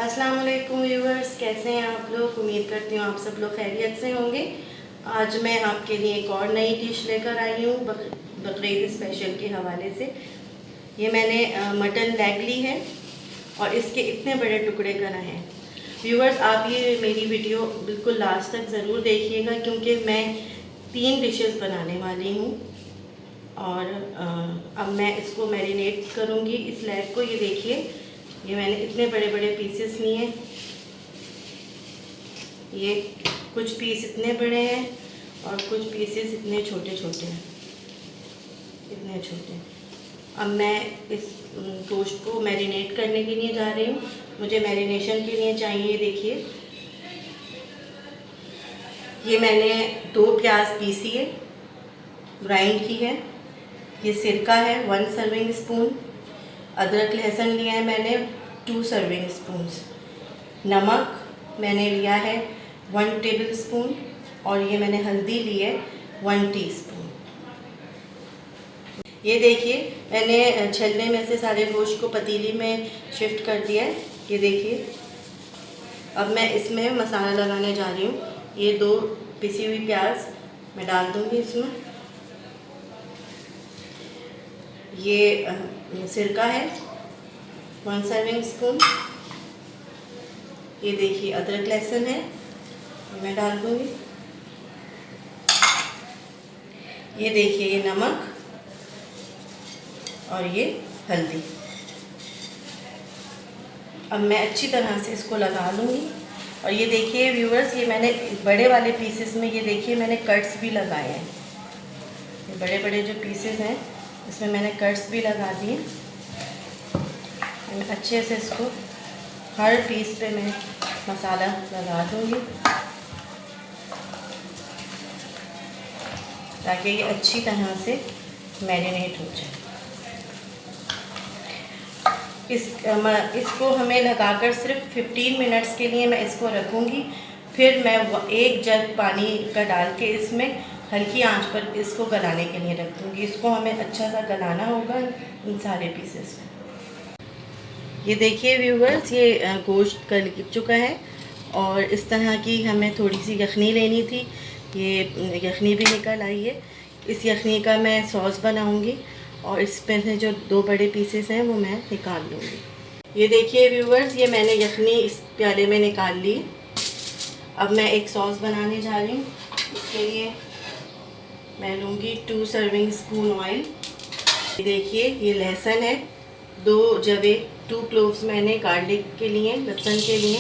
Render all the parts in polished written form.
अस्सलाम वालेकुम व्यूअर्स, कैसे हैं आप लोग। उम्मीद करती हूँ आप सब लोग खैरियत से होंगे। आज मैं आपके लिए एक और नई डिश लेकर आई हूँ बकरीद स्पेशल के हवाले से। ये मैंने मटन लेग ली है और इसके इतने बड़े टुकड़े कराए हैं। व्यूअर्स, आप ये मेरी वीडियो बिल्कुल लास्ट तक ज़रूर देखिएगा क्योंकि मैं 3 डिशेस बनाने वाली हूँ और अब मैं इसको मैरिनेट करूँगी इस लेग को। ये देखिए, ये मैंने इतने बड़े बड़े पीसेस लिए। ये कुछ पीस इतने बड़े हैं और कुछ पीसेस इतने छोटे छोटे हैं, इतने छोटे। अब मैं इस गोश्त को मैरिनेट करने के लिए जा रही हूँ। मुझे मैरिनेशन के लिए चाहिए, देखिए ये मैंने 2 प्याज पीसी है, ग्राइंड की है। ये सिरका है 1 सर्विंग स्पून। अदरक लहसुन लिया है मैंने 2 सर्विंग स्पून्स। नमक मैंने लिया है 1 टेबल स्पून और ये मैंने हल्दी ली है 1 टीस्पून। ये देखिए, मैंने छलने में से सारे गोश्त को पतीली में शिफ्ट कर दिया है। ये देखिए, अब मैं इसमें मसाला लगाने जा रही हूँ। ये 2 पिसी हुई प्याज मैं डाल दूँगी इसमें। ये सिरका है 1 सर्विंग स्पून। ये देखिए अदरक लहसुन है, ये मैं डाल दूँगी। ये देखिए ये नमक और ये हल्दी। अब मैं अच्छी तरह से इसको लगा लूँगी। और ये देखिए व्यूअर्स, ये मैंने बड़े वाले पीसेस में, ये देखिए मैंने कट्स भी लगाए हैं। ये बड़े बड़े जो पीसेस हैं इसमें मैंने कट्स भी लगा दिए। मैं अच्छे से इसको हर पीस पे मैं मसाला लगा दूँगी ताकि ये अच्छी तरह से मैरिनेट हो जाए। इसको हमें लगाकर सिर्फ 15 मिनट्स के लिए मैं इसको रखूँगी। फिर मैं 1 जग पानी का डाल के इसमें हल्की आंच पर इसको गलाने के लिए रख दूँगी। इसको हमें अच्छा सा गलाना होगा इन सारे पीसेस को। ये देखिए व्यूअर्स, ये गोश्त गल चुका है और इस तरह की हमें थोड़ी सी यखनी लेनी थी। ये यखनी भी निकल आई है। इस यखनी का मैं सॉस बनाऊंगी और इसमें से जो 2 बड़े पीसेस हैं वो मैं निकाल लूँगी। ये देखिए व्यूअर्स, ये मैंने यखनी इस प्याले में निकाल ली। अब मैं एक सॉस बनाने जा रही हूँ। इसके लिए मैं लूँगी 2 सर्विंग स्पून ऑयल। ये देखिए ये लहसुन है, 2 जवे 2 क्लोव्स मैंने गार्लिक के लिए, लहसुन के लिए,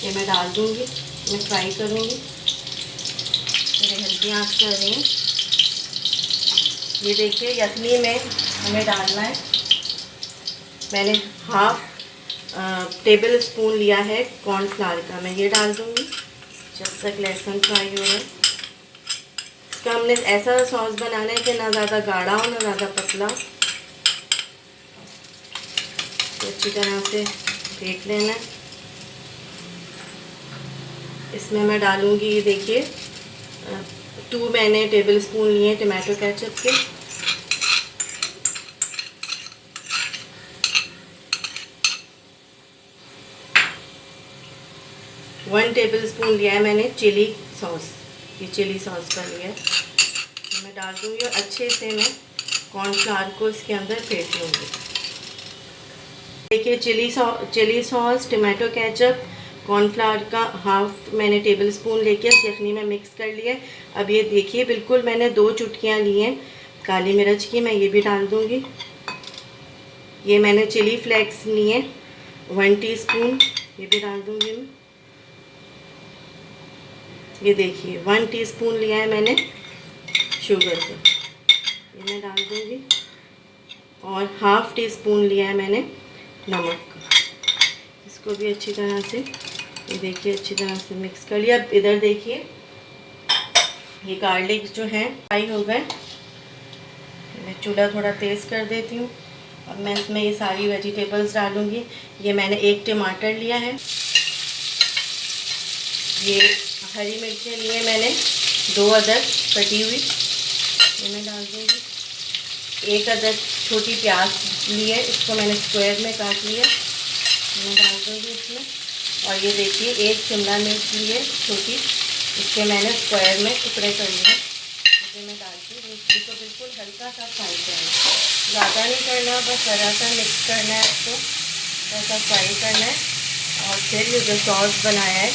ये मैं डाल दूँगी। मैं फ्राई करूँगी। मेरे हल्की आंच कर रही हूँ। ये देखिए यखनी में हमें डालना है। मैंने हाफ टेबल स्पून लिया है कॉर्नफ्लावर का, मैं ये डाल दूँगी जब तक लहसुन फ्राई हो रहा है। इसका हमने ऐसा सॉस बनाना है कि ना ज़्यादा गाढ़ा हो ना ज़्यादा पतला। तो अच्छी तरह से फेंट लेना है। इसमें मैं डालूँगी, ये देखिए 2 मैंने टेबल स्पून लिए टमाटो केचप के। 1 टेबल स्पून लिया है मैंने चिली सॉस। ये चिली सॉस का लिया है, मैं डाल दूँगी और अच्छे से मैं कॉर्नफ्लावर को इसके अंदर फेंट लूँगी। देखिए chilli sauce, tomato ketchup, cornflour का हाफ मैंने टेबल स्पून लेके इस यखनी में मिक्स कर लिया है। अब ये देखिए बिल्कुल मैंने 2 चुटकियाँ ली हैं काली मिर्च की, मैं ये भी डाल दूँगी। ये मैंने चिली फ्लेक्स लिए 1 टीस्पून, ये भी डाल दूँगी मैं। ये देखिए 1 टीस्पून लिया है मैंने शुगर का, ये मैं डाल दूँगी। और हाफ टी स्पून लिया है मैंने नमक का। इसको भी अच्छी तरह से, ये देखिए अच्छी तरह से मिक्स कर लिया। अब इधर देखिए ये गार्लिक जो है फ्राई हो गए। मैं चूल्हा थोड़ा तेज़ कर देती हूँ। अब मैं इसमें ये सारी वेजिटेबल्स डालूँगी। ये मैंने 1 टमाटर लिया है। ये हरी मिर्चें लिए मैंने 2 अदद कटी हुई, ये मैं डाल दूँगी। 1 अदद छोटी प्याज ली है, इसको मैंने स्क्वायर में काट लिया, मैं डाल दूँगी इसमें। और ये देखिए एक शिमला मिर्च ली है छोटी, इसके मैंने स्क्वायर में टुकड़े कर लिए, इसे मैं डालती हूँ। इसको बिल्कुल हल्का सा फ्राई करना है, ज़्यादा नहीं करना, बस ज़रा सा मिक्स करना है इसको, ऐसा फ्राई करना है। और फिर ये जो सॉस बनाया है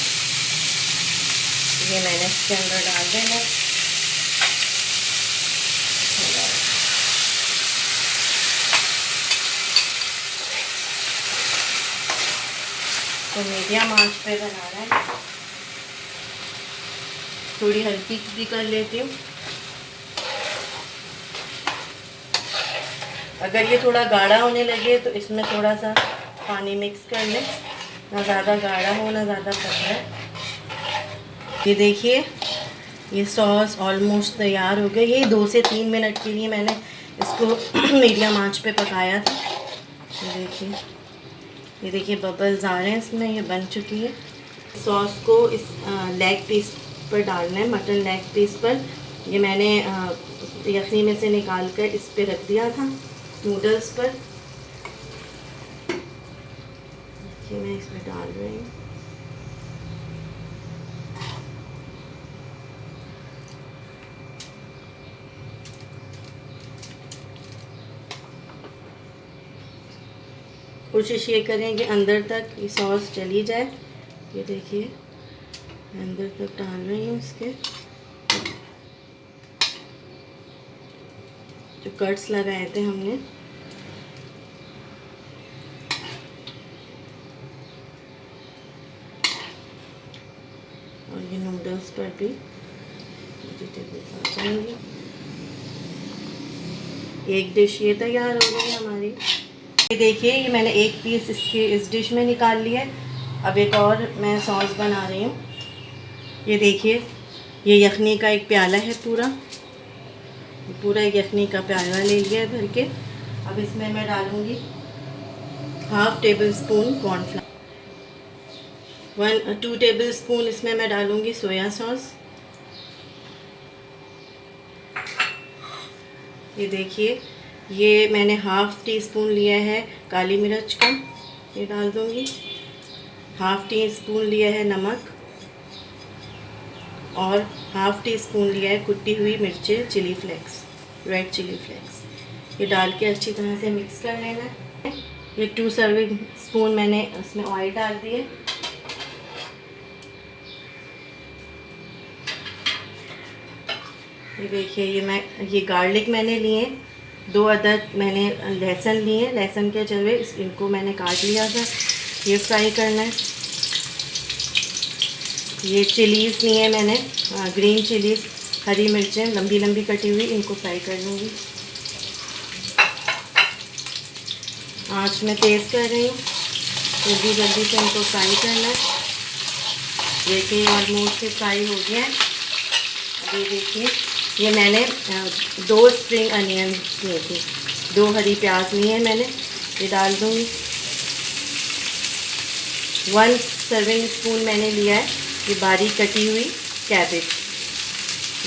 ये मैंने इसके अंदर डाल देना है। तो मीडियम आंच पे बनाना है, थोड़ी हल्की भी कर लेती हूँ। अगर ये थोड़ा गाढ़ा होने लगे तो इसमें थोड़ा सा पानी मिक्स कर लें, ना ज़्यादा गाढ़ा हो ना ज़्यादा पतला। ये देखिए ये सॉस ऑलमोस्ट तैयार हो गया। ये 2 से 3 मिनट के लिए मैंने इसको मीडियम आंच पे पकाया था। ये देखिए बबल्स आ रहे हैं इसमें, ये बन चुकी है। सॉस को इस लेग पीस पर डालना है, मटन लेग पीस पर। ये मैंने यखनी में से निकाल कर इस पे रख दिया था, नूडल्स पर। ये मैं इसमें डाल रही हूँ। कोशिश ये करें कि अंदर तक ये सॉस चली जाए। ये देखिए अंदर तक डाल रही हूँ इसके। जो कट्स लगाए थे हमने, और ये नूडल्स पर भी वेजिटेबल्स आ जाएंगे। एक डिश ये तैयार हो गई हमारी। ये देखिए ये मैंने एक पीस इसके इस डिश में निकाल लिया है। अब एक और मैं सॉस बना रही हूँ। ये देखिए ये यखनी का एक प्याला है, पूरा एक यखनी का प्याला ले लिया है भर के। अब इसमें मैं डालूँगी 1/2 table spoon cornflour, 2 table spoon इसमें मैं डालूँगी सोया सॉस। ये देखिए ये मैंने 1/2 टीस्पून लिया है काली मिर्च का, ये डाल दूँगी। 1/2 टीस्पून लिया है नमक, और 1/2 टीस्पून लिया है कुटी हुई मिर्चें chilli flakes, red chilli flakes. ये डाल के अच्छी तरह से मिक्स कर लेना है। ये 2 सर्विंग स्पून मैंने उसमें ऑयल डाल दिए। ये देखिए ये गार्लिक मैंने लिए, 2 अदद मैंने लहसुन लिए, लहसुन के चलवे इनको मैंने काट लिया था, ये फ्राई करना है। ये चिलीज़ लिए मैंने, ग्रीन चिलीज़, हरी मिर्चें लंबी लंबी कटी हुई, इनको फ्राई कर लूँगी। आँच में तेज़ कर रही हूँ, जल्दी जल्दी से इनको फ्राई करना है। देखिए ऑलमोस्ट फ्राई हो गया है। अब ये देखिए ये मैंने 2 स्प्रिंग अनियन लिए थे, 2 हरी प्याज लिए हैं मैंने, ये डाल दूँगी। 1 सर्विंग स्पून मैंने लिया है ये बारीक कटी हुई कैबेज,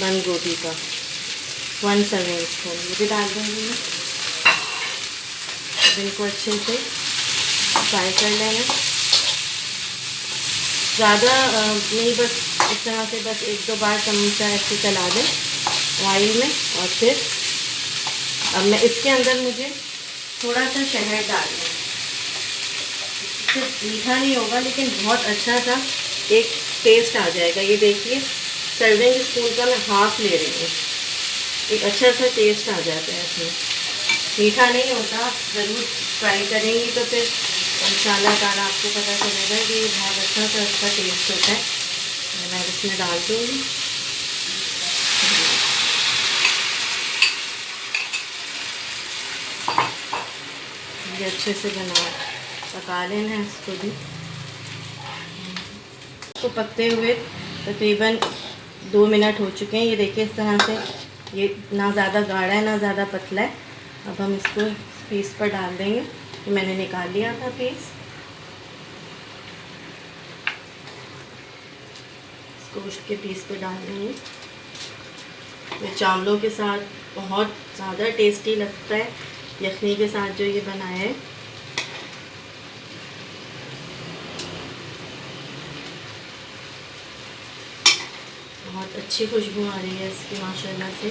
बंद गोभी का 1 सर्विंग स्पून, ये भी डाल दूँगी मैं। अब इनको अच्छे से फ्राई कर लेना, ज़्यादा नहीं, बस इस तरह से बस 1-2 बार चमचा ऐसे चला दें ऑयल में। और फिर अब मैं इसके अंदर मुझे थोड़ा सा शहद डालना है। इससे मीठा नहीं होगा लेकिन बहुत अच्छा सा एक टेस्ट आ जाएगा। ये देखिए सर्विंग स्पून का मैं 1/2 ले रही हूँ, एक अच्छा सा टेस्ट आ जाता है इसमें। मीठा नहीं होता, ज़रूर ट्राई करेंगी तो फिर इंशाल्लाह ताला आपको पता चलेगा कि बहुत अच्छा सा इसका टेस्ट होता है। मैं इसमें डाल दूँगी। ये अच्छे से पका लेना है इसको भी। इसको पकते हुए तकरीबन 2 मिनट हो चुके हैं। ये देखिए इस तरह से, ये ना ज़्यादा गाढ़ा है ना ज़्यादा पतला है। अब हम इसको पीस पर डाल देंगे, ये मैंने निकाल लिया था पीस। गोश्त के पीस पे डाल देंगे। ये चावलों के साथ बहुत ज़्यादा टेस्टी लगता है, यखनी के साथ जो ये बनाया है। बहुत अच्छी खुशबू आ रही है इसकी माशाल्लाह से।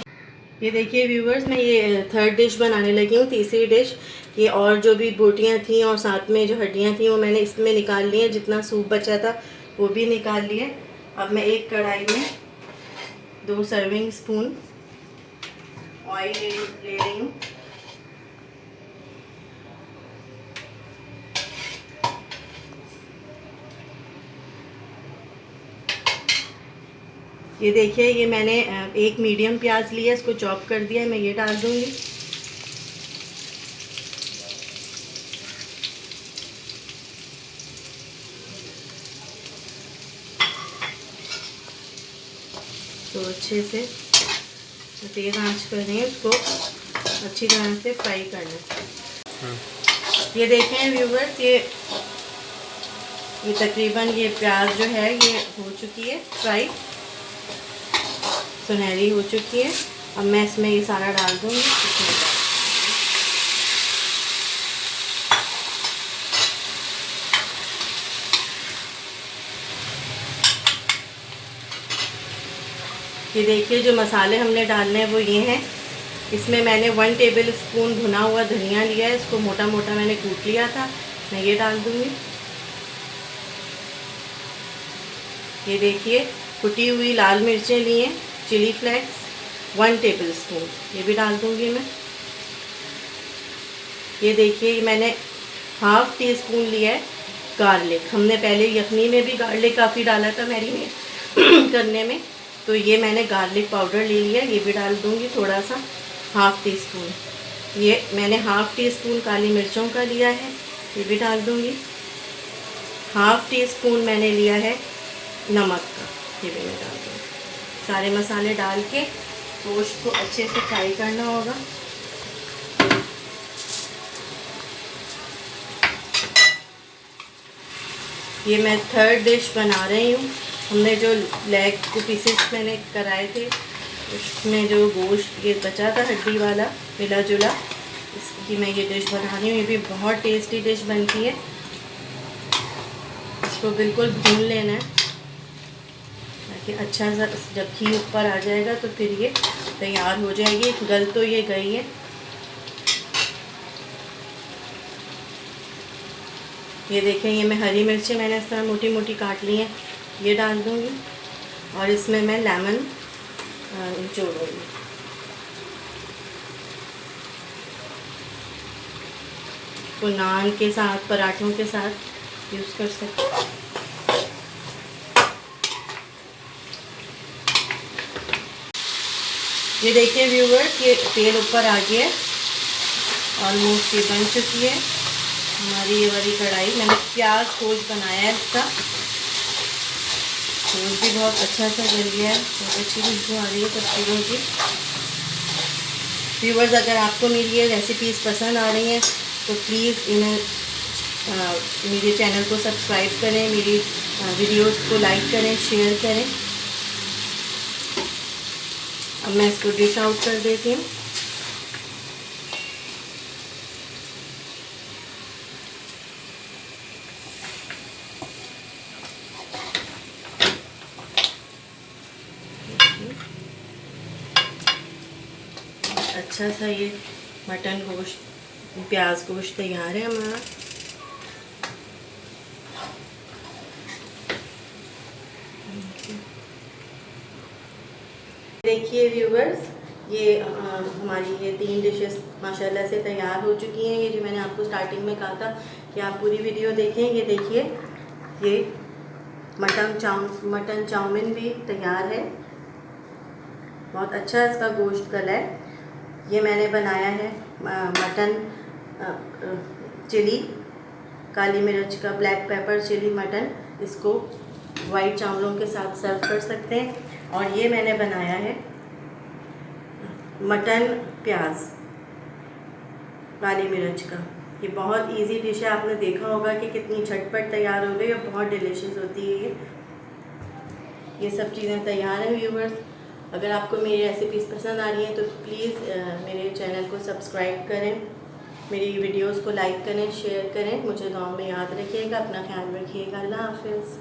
ये देखिए व्यूवर्स, मैं ये थर्ड डिश बनाने लगी हूँ, तीसरी डिश। ये और जो भी बोटियाँ थी और साथ में जो हड्डियाँ थी वो मैंने इसमें निकाल ली हैं, जितना सूप बचा था वो भी निकाल लिए। अब मैं एक कढ़ाई में 2 सर्विंग स्पून ऑयल ले रही हूँ। ये देखिए, ये मैंने एक मीडियम प्याज लिया, इसको चॉप कर दिया है, मैं ये डाल दूँगी। तो अच्छे से तेज़ आंच कर रही है, इसको अच्छी तरह से फ्राई करना है। ये देखें व्यूवर्स, ये तकरीबन ये प्याज जो है ये हो चुकी है फ्राई, सुनहरी हो चुकी है। अब मैं इसमें ये सारा डाल दूँगी। ये देखिए, जो मसाले हमने डालने हैं वो ये हैं। इसमें मैंने 1 टेबल स्पून भुना हुआ धनिया लिया है, इसको मोटा मोटा मैंने कूट लिया था, मैं ये डाल दूँगी। ये देखिए, कुटी हुई लाल मिर्चें ली हैं, चिली फ्लेक्स 1 टेबल स्पून, ये भी डाल दूँगी मैं। ये देखिए, मैंने ½ टी स्पून लिया है गार्लिक। हमने पहले यखनी में भी गार्लिक काफ़ी डाला था मैरिनेट करने में, तो ये मैंने गार्लिक पाउडर ले लिया, ये भी डाल दूँगी थोड़ा सा, ½ टी स्पून। ये मैंने ½ टी स्पून काली मिर्चों का लिया है, ये भी डाल दूँगी। ½ टी स्पून मैंने लिया है नमक का, ये भी मैं डाल दूँगी। सारे मसाले डाल के गोश्त को अच्छे से फ्राई करना होगा। ये मैं थर्ड डिश बना रही हूँ। हमने जो लेग को पीसेस मैंने कराए थे, उसमें जो गोश्त ये बचा था हड्डी वाला मिला जुला, इसकी मैं ये डिश बना रही हूँ। ये भी बहुत टेस्टी डिश बनती है। इसको बिल्कुल भून लेना है ताकि अच्छा सा जब घी ऊपर आ जाएगा तो फिर ये तैयार हो जाएगी। गल तो ये गई है। ये देखें, ये मैं हरी मिर्चें मैंने इस तरह मोटी मोटी काट ली हैं, ये डाल दूँगी। और इसमें मैं लेमन जोड़ूँगी। तो नान के साथ, पराठों के साथ यूज़ कर सकते हैं। ये देखिए व्यूवर्स, ये तेल ऊपर आ गया है, ऑलमोस्ट ये बन चुकी है हमारी ये वाली कढ़ाई। मैंने प्याज गोश्त बनाया है, इसका गोश्त भी बहुत अच्छा सा जल गया है, बहुत अच्छी खुशबू आ रही है तस्वीरों की। व्यूवर्स, अगर आपको मेरी ये रेसिपीज़ पसंद आ रही हैं तो प्लीज़ इन्हें मेरे चैनल को सब्सक्राइब करें, मेरी वीडियोस को लाइक करें, शेयर करें। अब मैं इसको डिश आउट कर देती हूँ। अच्छा सा ये मटन गोश्त, प्याज गोश्त तैयार है हमारा। देखिए व्यूवर्स, ये हमारी ये 3 डिशेस माशाल्लाह से तैयार हो चुकी हैं। ये जो मैंने आपको स्टार्टिंग में कहा था कि आप पूरी वीडियो देखें। ये देखिए, ये मटन चाउमीन भी तैयार है, बहुत अच्छा इसका गोश्त गला है। ये मैंने बनाया है मटन चिली, काली मिर्च का ब्लैक पेपर चिली मटन, इसको वाइट चावलों के साथ सर्व कर सकते हैं। और ये मैंने बनाया है मटन प्याज काली मिर्च का। ये बहुत इजी डिश है, आपने देखा होगा कि कितनी झटपट तैयार हो गई और बहुत डिलीशियस होती है ये सब चीज़ें तैयार हैं व्यूवर्स। अगर आपको मेरी रेसिपीज़ पसंद आ रही हैं तो प्लीज़ मेरे चैनल को सब्सक्राइब करें, मेरी वीडियोस को लाइक करें, शेयर करें। मुझे दुआ में याद रखिएगा, अपना ख्याल रखिएगा। अल्लाह हाफ़िज़।